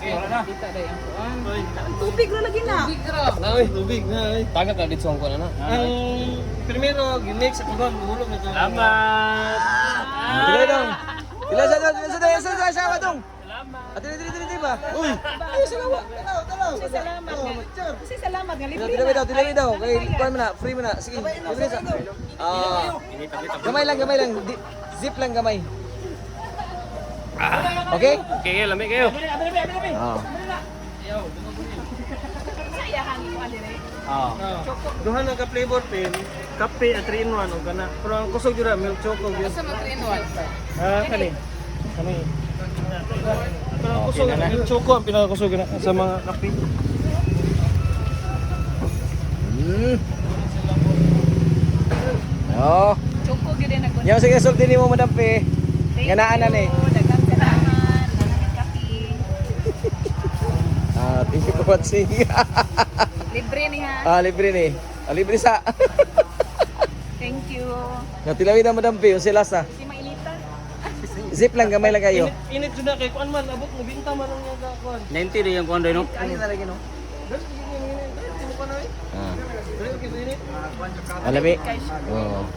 Kita day ang kuan. Tubig na lagi na. Tubig na. Tagat na dito ko na na. Ang primero, ginex sa kuban, mahulog na ito. Salamat. Tila dong. Tila sa dong. At tili ba? Uy. Ay, salamat. Tanaw. Salamat. Kasi salamat nga libre. Tila daw. Kay kuan mo na, free mo na. Sige. Libre sa. Gamay lang. Zip lang gamay. Okay? Okay, lamig kayo. Sayahan ko dire. Duha na ka flavor pen, kape at 3 in 1 o gana. Pero ang kusog yun milk choco yun. Sa mga 3 in 1. Kani. Pero ang kusog milk choco ang pinakakusog na sa mga kape. Oh. Choco gyud na gud. Yung sige sulti ni mo Madam Pe. Ganaan na ni. Daghang salamat. Nanang kape. Thank you for watching. Libre ni ha. Libre ni. Libre sa. Thank you. Natilawid na Madam Pe, yung sila sa. Si Mailita. Zip lang gamay lang kayo. Init jud na kay kuan man abot mo binta man ang nga kuan. 90 rin yung kuwan doon, no? Ano na lagi no? Dali mo pa na eh. Dali mo init. Alami. Oh.